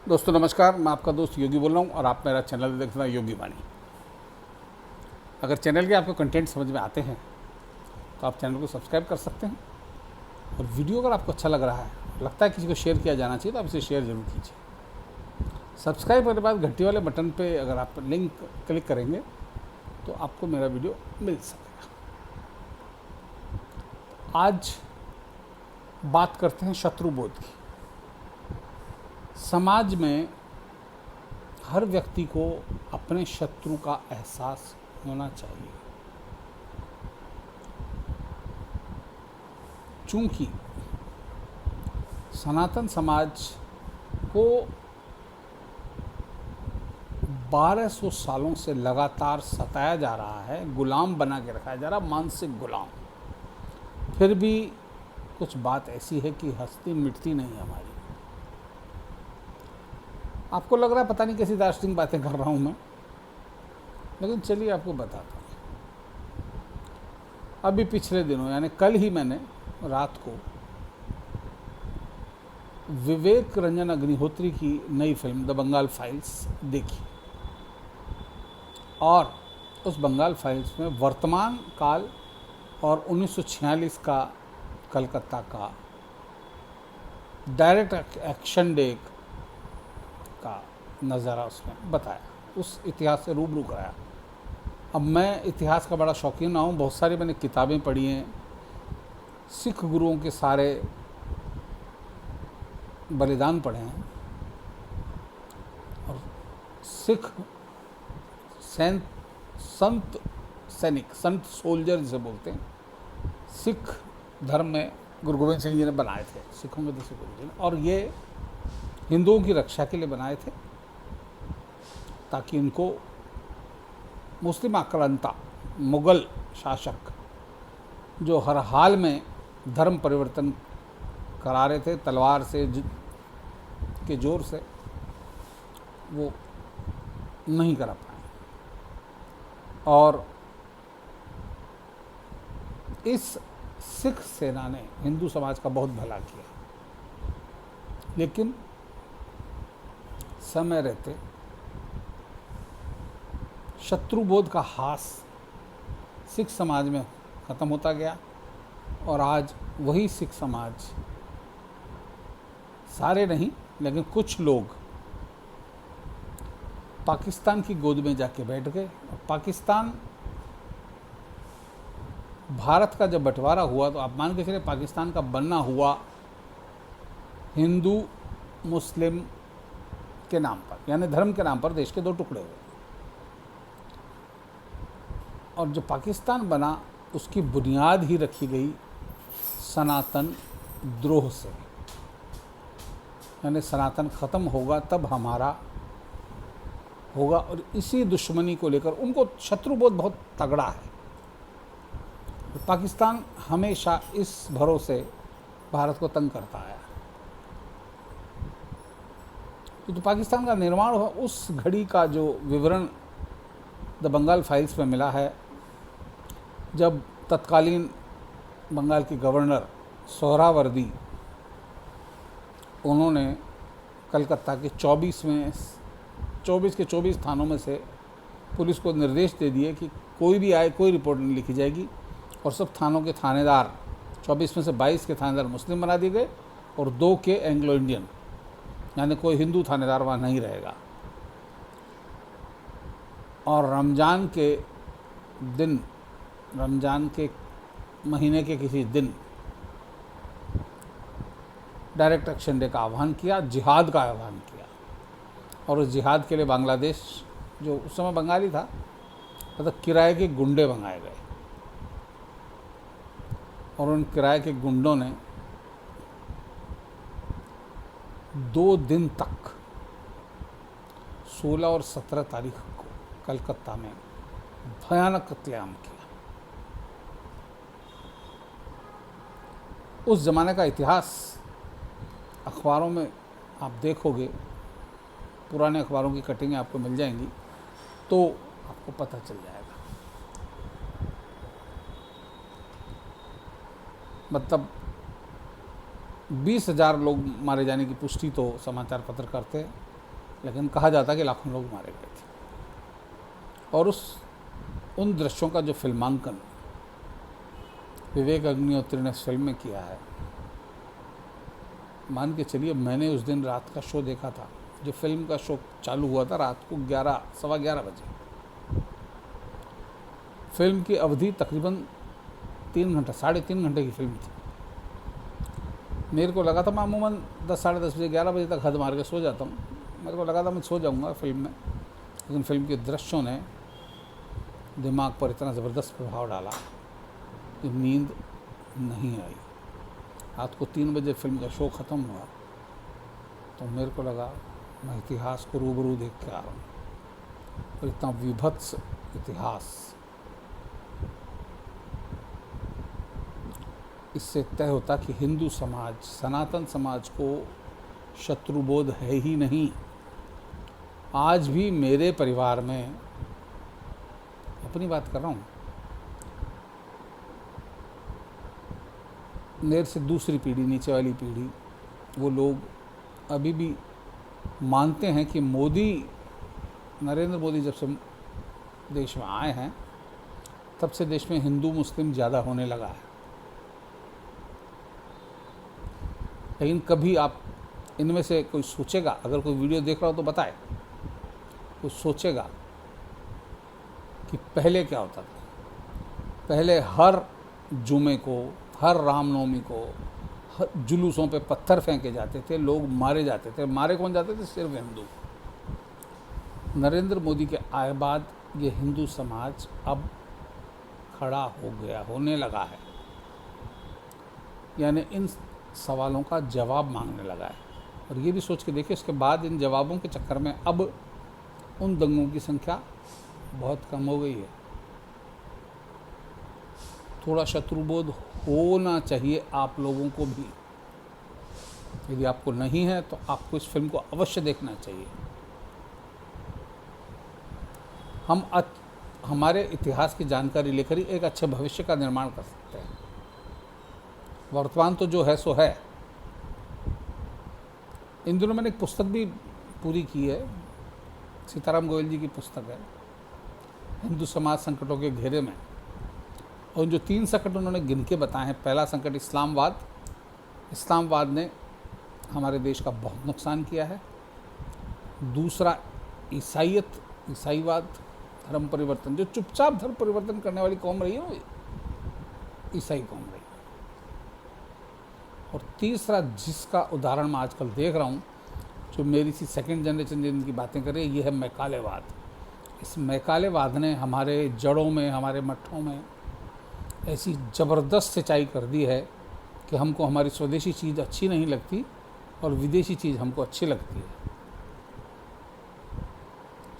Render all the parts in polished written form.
दोस्तों नमस्कार, मैं आपका दोस्त योगी बोल रहा हूँ और आप मेरा चैनल देख रहे हैं योगी वाणी। अगर चैनल के आपको कंटेंट समझ में आते हैं तो आप चैनल को सब्सक्राइब कर सकते हैं और वीडियो अगर आपको अच्छा लग रहा है, लगता है किसी को शेयर किया जाना चाहिए तो आप इसे शेयर जरूर कीजिए। सब्सक्राइब करने के बाद घंटी वाले बटन पे अगर आप लिंक क्लिक करेंगे तो आपको मेरा वीडियो मिल सकेगा। आज बात करते हैं शत्रुबोध की। समाज में हर व्यक्ति को अपने शत्रु का एहसास होना चाहिए, चूंकि सनातन समाज को 1200 सालों से लगातार सताया जा रहा है, गुलाम बना के रखा जा रहा, मानसिक गुलाम। फिर भी कुछ बात ऐसी है कि हस्ती मिटती नहीं हमारी। आपको लग रहा है पता नहीं कैसी दार्शनिक बातें कर रहा हूँ मैं, लेकिन चलिए आपको बताता हूँ। अभी पिछले दिनों यानी कल ही मैंने रात को विवेक रंजन अग्निहोत्री की नई फिल्म द बंगाल फाइल्स देखी और उस बंगाल फाइल्स में वर्तमान काल और 1946 का कलकत्ता का डायरेक्ट एक्शन डे का नज़ारा उसमें बताया, उस इतिहास से रूबरू कराया। अब मैं इतिहास का बड़ा शौकीन ना हूँ, बहुत सारी मैंने किताबें पढ़ी हैं, सिख गुरुओं के सारे बलिदान पढ़े हैं और सिख संत सैनिक, संत सोल्जर जिसे बोलते हैं, सिख धर्म में गुरु गोविंद सिंह जी ने बनाए थे, सिखों में जैसे गुरु जी ने, और ये हिंदुओं की रक्षा के लिए बनाए थे ताकि उनको मुस्लिम आक्रांता मुग़ल शासक जो हर हाल में धर्म परिवर्तन करा रहे थे तलवार से के जोर से, वो नहीं करा पाए। और इस सिख सेना ने हिंदू समाज का बहुत भला किया, लेकिन समय रहते शत्रुबोध का हास सिख समाज में ख़त्म होता गया और आज वही सिख समाज, सारे नहीं लेकिन कुछ लोग, पाकिस्तान की गोद में जाके बैठ गए। और पाकिस्तान, भारत का जब बंटवारा हुआ तो आप मान के चलिए पाकिस्तान का बनना हुआ हिंदू मुस्लिम के नाम पर, यानी धर्म के नाम पर देश के दो टुकड़े हुए। और जो पाकिस्तान बना उसकी बुनियाद ही रखी गई सनातन द्रोह से, यानी सनातन ख़त्म होगा तब हमारा होगा। और इसी दुश्मनी को लेकर उनको शत्रुबोध बहुत तगड़ा है। पाकिस्तान हमेशा इस भरोसे भारत को तंग करता आया। तो पाकिस्तान का निर्माण हुआ, उस घड़ी का जो विवरण द बंगाल फाइल्स में मिला है, जब तत्कालीन बंगाल की गवर्नर सोहरावर्दी, उन्होंने कलकत्ता के 24 के 24 थानों में से पुलिस को निर्देश दे दिए कि कोई भी आए, कोई रिपोर्ट नहीं लिखी जाएगी। और सब थानों के थानेदार, 24 में से 22 के थानेदार मुस्लिम बना दिए गए और 2 के एंग्लो इंडियन, यानी कोई हिंदू थानेदार वहाँ नहीं रहेगा। और रमज़ान के दिन, रमज़ान के महीने के किसी दिन डायरेक्ट एक्शन डे का आह्वान किया, जिहाद का आह्वान किया। और उस जिहाद के लिए बांग्लादेश, जो उस समय बंगाली था, मतलब किराए के गुंडे मंगाए गए और उन किराए के गुंडों ने 2 दिन तक 16 और 17 तारीख को कलकत्ता में भयानक कत्लेआम किया। उस ज़माने का इतिहास अखबारों में आप देखोगे, पुराने अखबारों की कटिंगें आपको मिल जाएंगी तो आपको पता चल जाएगा। मतलब 20,000 लोग मारे जाने की पुष्टि तो समाचार पत्र करते हैं लेकिन कहा जाता है कि लाखों लोग मारे गए थे। और उन दृश्यों का जो फिल्मांकन विवेक अग्निहोत्री ने फिल्म में किया है, मान के चलिए मैंने उस दिन रात का शो देखा था। जो फिल्म का शो चालू हुआ था रात को 11 सवा 11 बजे। फिल्म की अवधि तकरीबन 3 घंटा, 3.5 घंटे की फिल्म थी। मेरे को लगा था मैं अमूमन 10 साढ़े 10 बजे 11 बजे तक हद मार के सो जाता हूँ। मेरे को लगा था मैं सो जाऊँगा फिल्म में, लेकिन फिल्म के दृश्यों ने दिमाग पर इतना ज़बरदस्त प्रभाव डाला कि नींद नहीं आई। रात को 3 बजे फिल्म का शो ख़त्म हुआ तो मेरे को लगा मैं इतिहास को रूबरू देख के आ रहा हूँ। और इतना विभत्स इतिहास, इससे तय होता कि हिंदू समाज, सनातन समाज को शत्रुबोध है ही नहीं। आज भी मेरे परिवार में, अपनी बात कर रहा हूँ, मेरे से दूसरी पीढ़ी, नीचे वाली पीढ़ी, वो लोग अभी भी मानते हैं कि नरेंद्र मोदी जब से देश में आए हैं तब से देश में हिंदू मुस्लिम ज़्यादा होने लगा है। लेकिन कभी आप इनमें से कोई सोचेगा, अगर कोई वीडियो देख रहा हो तो बताए, कोई सोचेगा कि पहले क्या होता था? पहले हर जुमे को, हर रामनवमी को जुलूसों पे पत्थर फेंके जाते थे, लोग मारे जाते थे। मारे कौन जाते थे? सिर्फ हिंदू। नरेंद्र मोदी के आए बाद ये हिंदू समाज अब खड़ा होने लगा है, यानी इन सवालों का जवाब मांगने लगा है। और ये भी सोच के देखिए, उसके बाद इन जवाबों के चक्कर में अब उन दंगों की संख्या बहुत कम हो गई है। थोड़ा शत्रुबोध होना चाहिए आप लोगों को भी। यदि आपको नहीं है तो आपको इस फिल्म को अवश्य देखना चाहिए। हम हमारे इतिहास की जानकारी लेकर ही एक अच्छे भविष्य का निर्माण कर सकते हैं। वर्तमान तो जो है सो है। इन दिनों मैंने एक पुस्तक भी पूरी की है, सीताराम गोयल जी की पुस्तक है, हिंदू समाज संकटों के घेरे में। और जो 3 संकट उन्होंने गिन के बताए हैं, पहला संकट इस्लामवाद। इस्लामवाद ने हमारे देश का बहुत नुकसान किया है। दूसरा ईसाईवाद, धर्म परिवर्तन, जो चुपचाप धर्म परिवर्तन करने वाली कौम रही है वो ईसाई कौम रही है। और तीसरा, जिसका उदाहरण मैं आजकल देख रहा हूँ, जो मेरी सी सेकंड जनरेशन जिनकी बातें कर रही है, ये है मैकालेवाद। इस मैकालेवाद ने हमारे जड़ों में, हमारे मठों में ऐसी ज़बरदस्त सिंचाई कर दी है कि हमको हमारी स्वदेशी चीज़ अच्छी नहीं लगती और विदेशी चीज़ हमको अच्छी लगती है।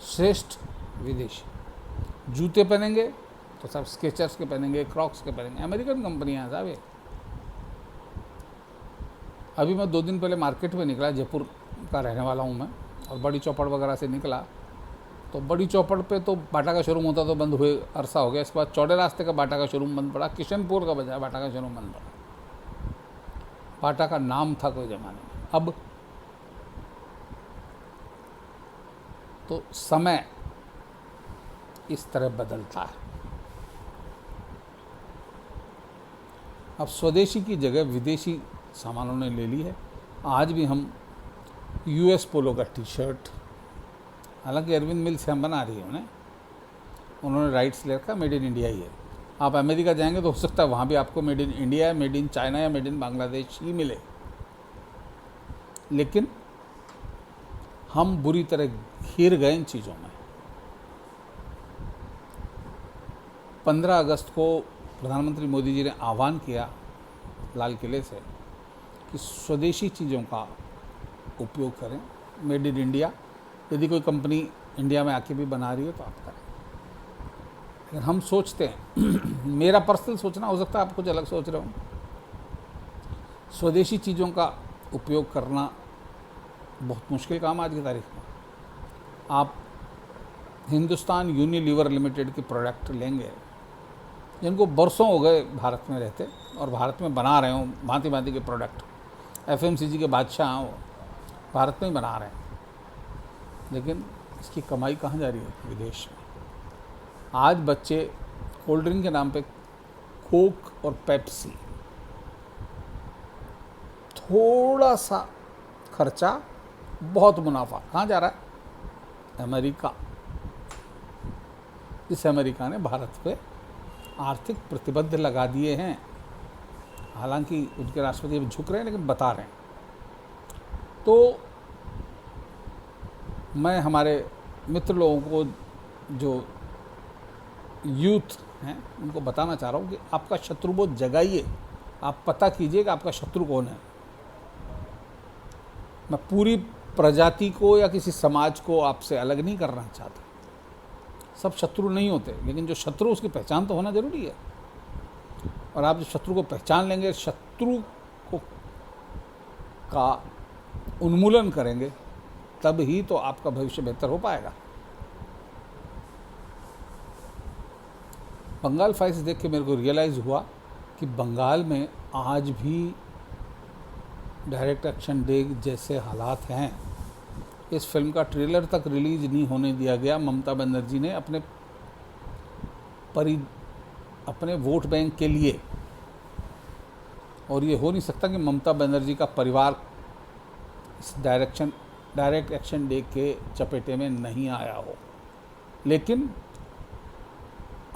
श्रेष्ठ विदेशी जूते पहनेंगे तो सब स्केचर्स के पहनेंगे, क्रॉक्स के पहनेंगे, अमेरिकन कंपनियां हैं साहब ये। अभी मैं 2 दिन पहले मार्केट में निकला, जयपुर का रहने वाला हूँ मैं, और बड़ी चौपड़ वगैरह से निकला तो बड़ी चौपड़ पे तो बाटा का शोरूम होता तो बंद हुए अरसा हो गया। इसके बाद चौड़े रास्ते का बाटा का शोरूम बंद पड़ा, किशनपुर का बजाय बाटा का शोरूम बंद पड़ा। बाटा का नाम था कोई ज़माने में। अब तो समय इस तरह बदलता है। अब स्वदेशी की जगह विदेशी सामानों ने ले ली है। आज भी हम यूएस पोलो का टी-शर्ट, हालांकि अरविंद मिल से हम बना रही है उन्होंने राइट्स ले रखा, मेड इन इंडिया ही है। आप अमेरिका जाएंगे तो हो सकता है वहाँ भी आपको made in India, made in China या मेड इन बांग्लादेश ही मिले। लेकिन हम बुरी तरह घिर गए इन चीज़ों में। 15 अगस्त को प्रधानमंत्री मोदी जी ने आह्वान किया लाल किले से कि स्वदेशी चीज़ों का उपयोग करें, मेड इन इंडिया। यदि कोई कंपनी इंडिया में आके भी बना रही है तो आप करें। लेकिन हम सोचते हैं मेरा पर्सनल सोचना हो सकता है, आप कुछ अलग सोच रहे हो, स्वदेशी चीज़ों का उपयोग करना बहुत मुश्किल काम आज की तारीख में। आप हिंदुस्तान यूनिलीवर लिमिटेड के प्रोडक्ट लेंगे जिनको बरसों हो गए भारत में रहते और भारत में बना रहे हो भांति भांति के प्रोडक्ट, एफएमसीजी के बादशाह हैं वो, भारत में ही बना रहे हैं। लेकिन इसकी कमाई कहाँ जा रही है? विदेश में। आज बच्चे कोल्ड ड्रिंक के नाम पे कोक और पेप्सी, थोड़ा सा खर्चा, बहुत मुनाफा, कहाँ जा रहा है? अमेरिका। इस अमेरिका ने भारत पे आर्थिक प्रतिबंध लगा दिए हैं। हालांकि उनके राष्ट्रपति अब झुक रहे हैं, लेकिन बता रहे हैं। तो मैं हमारे मित्र लोगों को, जो यूथ हैं, उनको बताना चाह रहा हूँ कि आपका शत्रुबोध जगाइए। आप पता कीजिए कि आपका शत्रु कौन है। मैं पूरी प्रजाति को या किसी समाज को आपसे अलग नहीं करना चाहता। सब शत्रु नहीं होते, लेकिन जो शत्रु, उसकी पहचान तो होना जरूरी है। और आप जो शत्रु को पहचान लेंगे, शत्रु को का उन्मूलन करेंगे, तब ही तो आपका भविष्य बेहतर हो पाएगा। बंगाल फाइल्स देख के मेरे को रियलाइज़ हुआ कि बंगाल में आज भी डायरेक्ट एक्शन डे जैसे हालात हैं। इस फिल्म का ट्रेलर तक रिलीज नहीं होने दिया गया। ममता बनर्जी ने अपने वोट बैंक के लिए, और ये हो नहीं सकता कि ममता बनर्जी का परिवार इस डायरेक्ट एक्शन डे के चपेटे में नहीं आया हो। लेकिन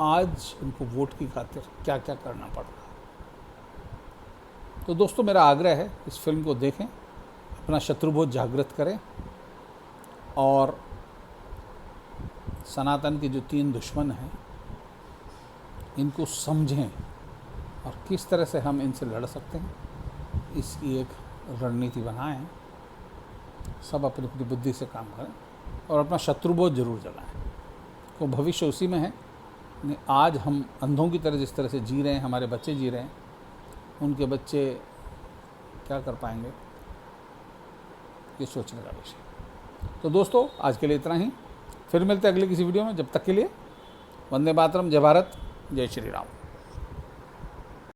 आज उनको वोट की खातिर क्या क्या करना पड़ रहा है। तो दोस्तों, मेरा आग्रह है, इस फिल्म को देखें, अपना शत्रुबोध जागृत करें और सनातन के जो 3 दुश्मन हैं, इनको समझें और किस तरह से हम इनसे लड़ सकते हैं, इसकी एक रणनीति बनाएं। सब अपनी अपनी बुद्धि से काम करें और अपना शत्रुबोध जरूर जगाएं। तो भविष्य उसी में है। आज हम अंधों की तरह जिस तरह से जी रहे हैं, हमारे बच्चे जी रहे हैं, उनके बच्चे क्या कर पाएंगे, ये सोचने का विषय। तो दोस्तों, आज के लिए इतना ही। फिर मिलते हैं अगले किसी वीडियो में। जब तक के लिए वंदे मातरम, जय भारत, जय श्री राम।